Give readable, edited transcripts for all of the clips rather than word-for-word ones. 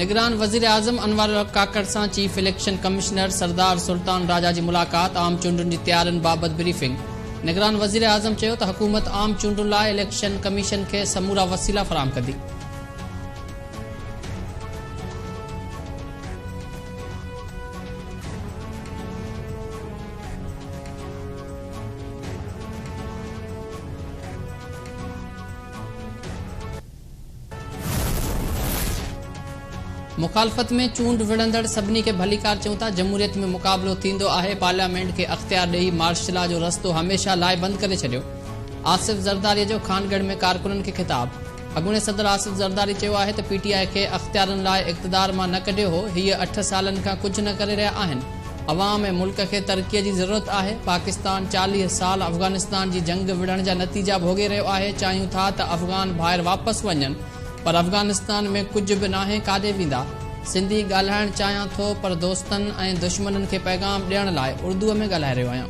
निगरान वज़ीर आज़म अनवर काकड़ सां चीफ इलेक्शन कमिश्नर सरदार सुल्तान राजा जी मुलाक़ात आम चूंडुनि जी तैयारियुनि बाबति ब्रीफिंग। निगरान वज़ीर आज़म चयो त हुकूमत आम चूंडुनि लाइ इलेक्शन कमीशन खे समूरा वसीला फ़राहम कंदी। मुखालफ़त में चूंड विढ़ंदड़ सभिनी खे भलीकार चऊं था। जमहूरियत में मुक़ाबलो थींदो आहे, पार्लियामेंट खे अख़्तियार ॾेई मार्शल लॉ जो रस्तो हमेशा लाइ बंदि करे छॾियो। आसिफ ज़रदारी जो खानगढ़ में कारकुननि खे ख़िताब। अॻूणे सदर आसिफ ज़रदारी चयो आहे त पीटीआई खे अख़्तियारनि लाइ इक़्तिदार मां न कढियो हो। हीअ 8 सालनि खां कुझु न करे रहिया आहिनि। अवाम ऐं मुल्क खे तरक़ीअ जी ज़रूरत आहे। पाकिस्तान 40 साल अफ़गानिस्तान जी जंग विढ़ण जा नतीजा भोगे रहियो आहे। चाहियूं था त अफ़गान ॿाहिरि वापसि वञनि, पर अफ़गानिस्तान में कुझु बि नाहे, काॾे वेंदा। सिंधी ॻाल्हाइण चाहियां थो, पर दोस्तनि ऐं दुश्मननि खे पैगाम ॾियण लाइ उर्दूअ में ॻाल्हाए रहियो आहियां।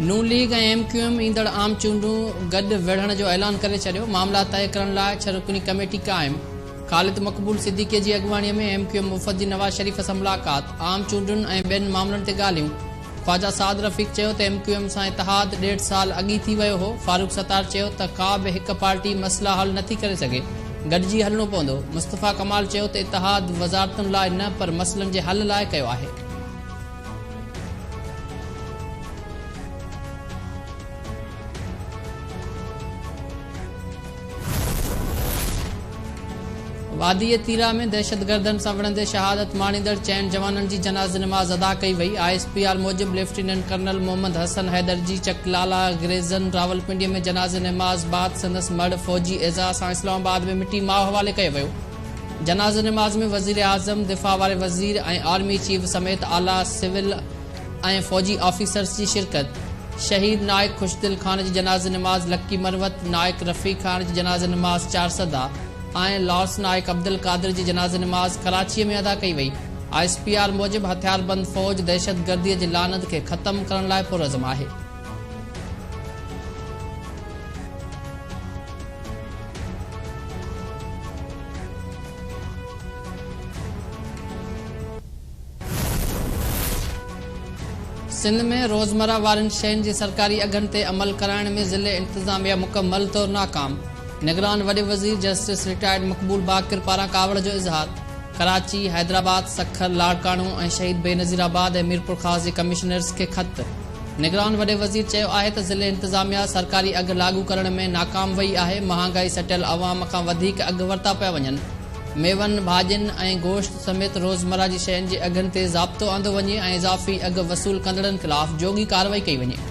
नून लीग ऐं MQM ईंदड़ आम चूंडूं गॾु विढ़ण जो ऐलान करे छॾियो। मामला तइ करण लाइ 6 रुकनी कमेटी क़ाइमु। ख़ालिद मक़बूल सिद्दीक़ी जी अॻुवाणीअ में MQM मुफ़त जी नवाज़ शरीफ़ सां मुलाक़ात। आम चूंडुनि ऐं ॿियनि मामलनि ते ॻाल्हियूं। ख्वाजा साद रफ़ीक़ चयो त MQM सां इतिहाद 1.5 साल अॻी थी वियो हो। फारूक सत्तार चयो त का बि हिकु पार्टी मसइला हल नथी करे सघे, गॾिजी हलणो पवंदो। मुस्तफ़ा कमाल चयो त इतिहाद वज़ारतुनि लाइ न, पर मसइलनि जे हल लाइ कयो आहे। वादी तीरा में दहशतगर्दनि सां विढ़ंदे शहादत माणींदड़ 4 जवाननि जी जनाज़ नमाज़ अदा कई वई। ISPR मूजिब लेफ्टिनेंट कर्नल मोहम्मद हसन हैदर जी चकलाला ग्रेज़न रावलपिंडीअ में जनाज़ नमाज़ बाद संदसि मड़ फौजी एज़ाज़ सां इस्लामाबाद में मिटी माउ हवाले कयो वियो। जनाज़ नमाज़ में वज़ीर आज़म, दिफ़ा वारे वज़ीर ऐं आर्मी चीफ समेत आला सिविल ऐं फौजी ऑफिसर्स जी शिरकत। शहीद नायक खुशदिल खान जी जनाज़ नमाज़ लक्की मरवत, नायक रफ़ीक खान जी जनाज़ नमाज़ 4 सदा ऐं लॉर्स नायक अब्दुल कादिर जी जनाज़ नमाज़ कराचीअ में अदा कई वई। ISPR मूजिब हथियारबंद फ़ौज दहशतगर्दीअ जी लानत खे ख़त्म करण लाइ पुरज़म आहे। सिंध में रोज़मर्रा वारनि शयुनि जी सरकारी अघनि ते अमल कराइण में ज़िले इंतज़ामिया मुकमल तौर नाकाम। निगरान वॾे वज़ीर जस्टिस रिटायर्ड मक़बूल बाक़िर पारां कावड़ जो इज़हार। कराची, हैदराबाद, सखर, लाड़काणो ऐं शहीद बेनज़ीराबाद ऐं मीरपुर ख़ास जे कमिश्नर्स खे ख़त। निगरान वॾे वज़ीर चयो आहे त ज़िले इंतज़ामिया सरकारी अघ लागू करण में नाकाम वई आहे। महांगाई सटियल अवाम खां वधीक अघ वरिता पिया वञनि। मेवनि, भाॼियुनि ऐं गोश्त समेत रोज़मर्रा जी शयुनि जे अघनि ते ज़ाब्तो आंदो वञे ऐं इज़ाफ़ी अघ वसूल कंदड़नि ख़िलाफ़ जोगी कार्रवाई कई वञे।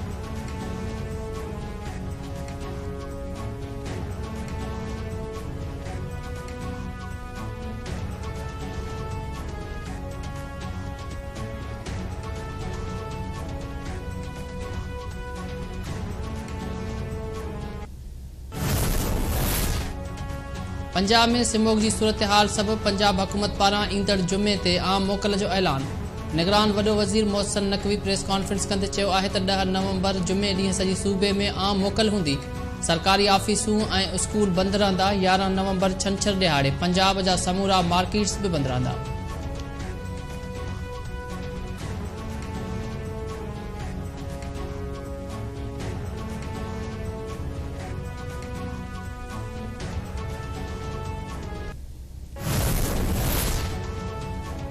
पंजाब में सिमोग जी सूरत हाल सबबि पंजाब हुकूमत पारां ईंदड़ जुमे ते आम मोकल जो ऐलान। निगरान वॾो वज़ीर मोहसिन नक़वी प्रेस कॉन्फ्रेंस कंदे चयो आहे त 10 नवंबर जुमे ॾींहुं सॼे सूबे में आम मोकल हूंदी। सरकारी ऑफिसूं ऐं स्कूल बंदि रहंदा। 11 नवंबर छंछरु ॾिहाड़े पंजाब जा समूरा मार्केट्स बि बंदि रहंदा।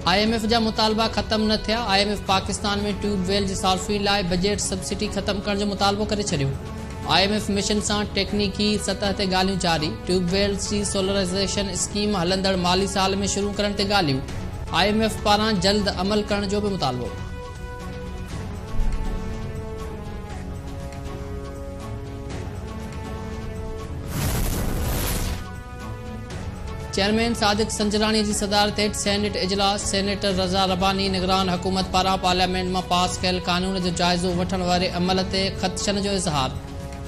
IMF जा मुतालबा ख़त्म न थिया। IMF पाकिस्तान में ट्यूबवेल जी सार्फी लाइ बजट सब्सिडी ख़त्म करण जो मुतालबो करे छॾियो। IMF मिशन सां टेक्निकी सतह ते ॻाल्हियूं जारी। ट्यूबवेल जी सोलराइज़ेशन स्कीम हलंदड़ माली साल में शुरू करण ते ॻाल्हियूं। IMF पारां जल्द अमल करण जो बि मुतालबो। चेयरमैन सादिक संजरानी जी सदारत हेठि सेनेट इजलास। सेनेटर रज़ा रबानी निगरान हुकूमत पारां पार्लियामेंट में पास कयल कानून जो जाइज़ो वठण वारे अमल ते ख़दशनि जो इज़हार।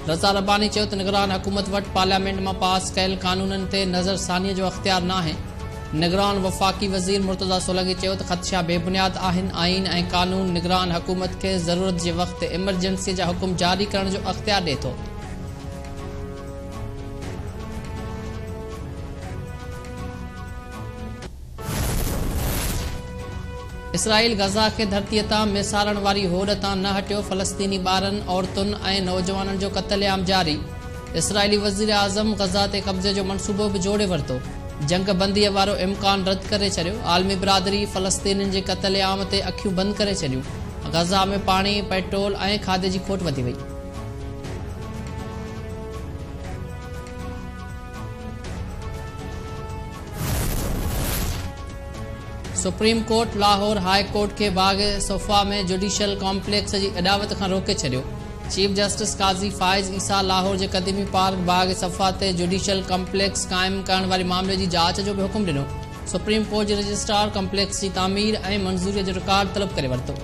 रज़ा रबानी चयो त निगरान हुकूमत वटि पार्लियामेंट में पास कयल कानूननि ते नज़रसानीअ जो अख़्तियार नाहे। निगरान वफ़ाक़ी वज़ीर मुर्तज़ा सोलंकी चयो त ख़दशा बेबुनियाद आहिनि। आईन ऐं क़ानून निगरान हुकूमत खे ज़रूरत जे वक़्त इमरजेंसी जा हुकुम जारी करण जो अख़्तियार ॾिए थो। इसराइल गज़ा खे धरतीअ तां मेसारण वारी होड़ तां न हटियो। फ़लस्तीनी ॿारनि, औरतुनि ऐं नौजवाननि जो क़त्लेआम जारी। इसराइली वज़ीर आज़म गज़ा ते कब्ज़े जो मंसूबो बि जोड़े वरितो। जंग बंदीअ वारो इम्कान रद्द करे छॾियो। आलमी बिरादरी फ़लस्तीनियुनि जे क़त्लेआम ते अखियूं बंदि करे छॾियूं। गज़ा में पाणी, पेट्रोल ऐं खाधे जी खोट वधी वई। Supreme court Lahore high court खे बाग़ सोफ़ा में जुडिशल कॉम्प्लेक्स जी अॾावत खां रोके छॾियो। चीफ जस्टिस काज़ी फ़ाइज़ ईसा लाहौर जे क़दीमी पार्क बाग़ सफ़ा ते जुडिशल कॉम्प्लेक्स क़ाइमु करण वारे मामले जी जांच जो बि हुकुम ॾिनो। सुप्रीम कोर्ट जे रजिस्ट्रार कॉम्प्लेक्स जी तामीर ऐं मंज़ूरीअ जो रिकॉर्ड तलब करे वरितो।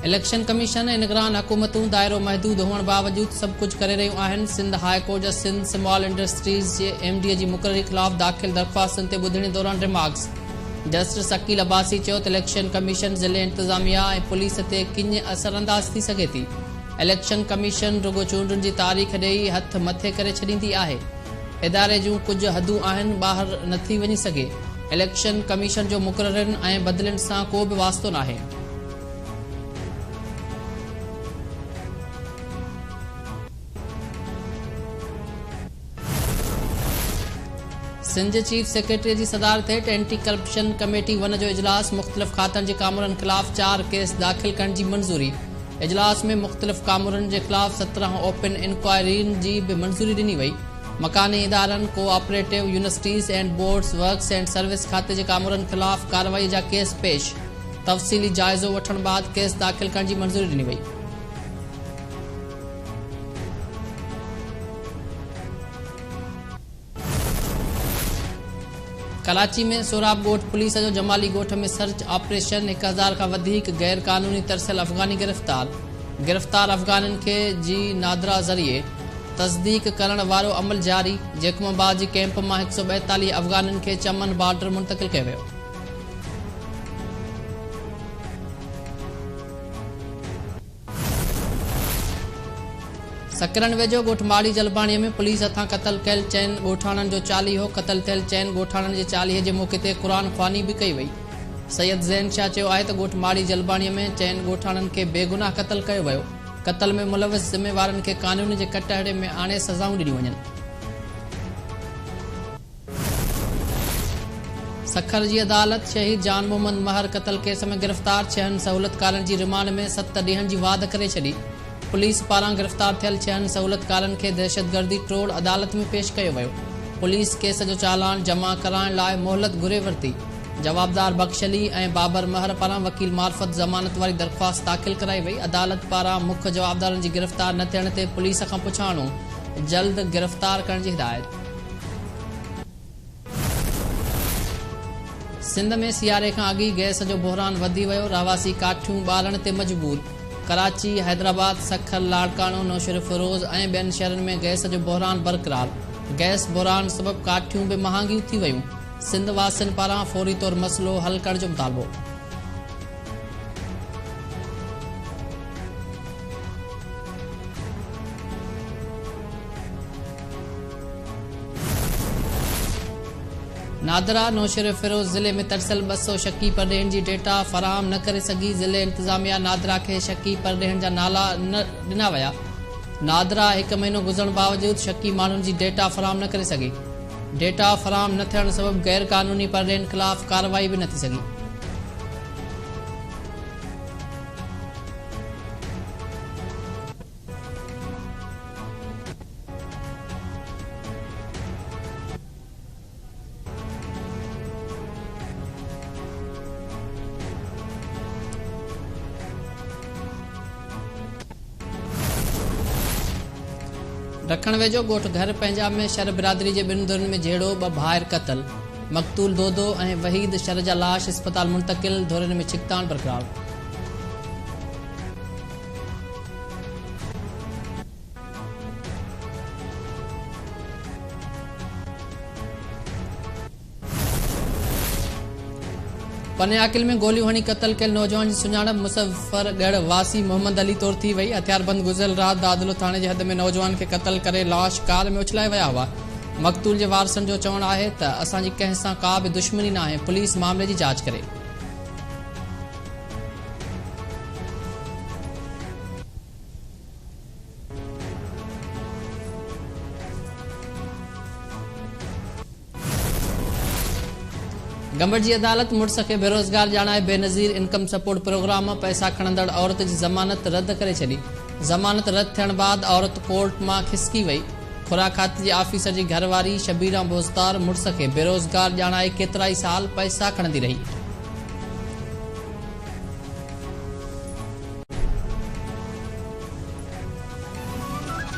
इलेक्शन कमीशन ऐं निगरान हुकूमतूं दायरो महदूद हुअण बावजूद सभु कुझु करे रहियूं आहिनि। सिंध हाई कोर्ट जा सिंध स्मॉल इंडस्ट्रीज़ जे MD जी मुक़ररी ख़िलाफ़ दाख़िल दरख़्वास्तुनि ते ॿुधणी दौरान रिमार्क्स। जस्टिस अकील अब्बासी चयो त इलेक्शन कमीशन ज़िले इंतज़ामिया ऐं पुलिस ते कीअं असरअंदाज़ थी सघे थी। इलेक्शन कमीशन रुगो चूंडुनि जी तारीख़ ॾेई हथ मथे करे छॾींदी आहे। इदारे जूं कुझु हदूं आहिनि, ॿाहिरि नथी वञी सघे। इलेक्शन कमीशन जो मुक़ररनि ऐं बदिलनि सां को बि वास्तो नाहे। सिंध चीफ सेक्रेटरी जी सदारत हेठि एंटी करप्शन कमेटी 1 जो इजलास। मुख़्तलिफ़ खातनि जे कामरनि ख़िलाफ़ 4 केस दाख़िल करण जी मंज़ूरी। इजलास में मुख़्तलिफ़ कामरनि जे ख़िलाफ़ 17 ओपन इंक्वायरियुनि जी बि मंज़ूरी ॾिनी वई। मकानी इदारनि, cooperative universities and boards, works and service खाते जे कामरनि ख़िलाफ़ कार्रवाई जा केस पेश। तफ़सीली जाइज़ो वठण बाद केस दाख़िल करण जी मंज़ूरी ॾिनी वई। कराची में सोराब ॻोठ पुलिस जो जमाली ॻोठ में सर्च ऑपरेशन। 1000 खां वधीक गैर क़ानूनी तरसियल अफ़गानी गिरफ़्तार अफ़गाननि खे जी नादरा ज़रिए तस्दीक़ करण वारो अमल जारी। जेकमाबाद जे कैंप मां 142 अफ़गाननि खे चमन बॉर्डर मुंतक़िल कयो वियो। सकरन वेझो ॻोठमाड़ी जलबाणीअ में पुलिस हथां क़तल कयल 4 ॻोठाणनि जो चालीहो। क़तल थियल 4 ॻोठाणनि जे चालीहे जे मौक़े ते क़ुरान ख़्वानी बि कई वई। सैयद ज़ैन शाह चयो आहे त ॻोठमाड़ी जलबाणीअ में 4 ॻोठाणनि खे बेगुनाह क़तल कयो वियो। क़तल में मुलविस ज़िम्मेवारनि खे क़ानून जे कटहरे में आणे सज़ाऊं ॾिनियूं वञनि। सखर जी अदालत शहीद जान मोहम्मद महर क़तल केस में गिरफ़्तार 6 सहूलतकारनि जी रिमांड में 7 ॾींहनि जी वाध करे छॾी। पुलिस पारां गिरफ़्तार थियल 6 सहूलतकारनि खे दहशतगर्दी ट्रोड़ अदालत में पेश कयो वियो। पुलिस केस जो चालान जमा कराइण लाइ मोहलत घुरे वरिती। जवाबदार बख्शली ऐं बाबर महर पारां वकील मार्फत ज़मानत वारी दरख़्वास्त दाख़िल कराई वई। अदालत पारां मुख्य जवाबदारनि जी गिरफ़्तार न थियण ते पुलिस खां पुछाणो जल्द गिरफ़्तार करण जी हिदायत। सिंध में सियारे खां अॻु गैस जो बहिरान वधी वियो। रहवासी काठियूं ॿारण ते मजबूर। कराची, हैदराबाद, सखर, लाड़कानो, नौशर फिरोज़ ऐं ॿियनि शहरनि में गैस जो बहिरान बरक़रार। गैस बहिरान सबबि काठियूं बि महांगियूं थी वयूं। सिंध वासियुनि पारां फौरी तौर मसइलो हल करण जो मुतालबो। नादरा, नौशर फिरोज ज़िले में तरसियल 200 शकी परॾेहनि जी डेटा फराहम न करे सघी। ज़िले इंतज़ामिया नादरा खे शकी परॾेहनि जा नाला न ॾिना विया। नादरा 1 महीनो गुज़रण बावजूद शकी माण्हुनि जी डेटा फराहम न करे सघी। डेटा फराहम न थियण सबबि गैर क़ानूनी परॾेहनि ख़िलाफ़ कार्रवाई बि न थी सघी। रखण वेझो ॻोठ घर पंजाब में शर बिरादरी जे 2 धुरनि में झेड़ो, 2 भाइर क़तल। मक़तूल दोदो ऐं वहीद शर जा लाश अस्पताल मुंतक़िल। धुरनि में छिकताण बरक़रार। पनियाकिल में गोलियूं हणी क़तल कयल नौजवान जी सुञाणप मुज़फ़रगढ़ वासी मोहम्मद अली तौर थी वई। हथियारबंद गुज़िरियल रात दादलो थाणे जे हद में नौजवान खे क़तल करे लाश कार में उछलाए विया हुआ। मक़तूल जे वारसनि जो चवणु आहे त असांजी कंहिं सां का बि दुश्मनी न आहे। पुलिस मामले जी जांच करे। गंबड़ जी अदालत मुड़स खे बेरोज़गार ॼाणाए बेनज़ीर इनकम सपोर्ट प्रोग्राम पैसा खणंदड़ औरत जी ज़मानत रद्द करे छॾी। ज़मानत रद्द थियण बाद औरत कोर्ट मां खिसकी वई। खुराक खाते जी आफ़ीसर जी घरवारी शबीरा बोज़दार मुड़स खे बेरोज़गार ॼाणाए केतिरा ई साल पैसा खणंदी रही।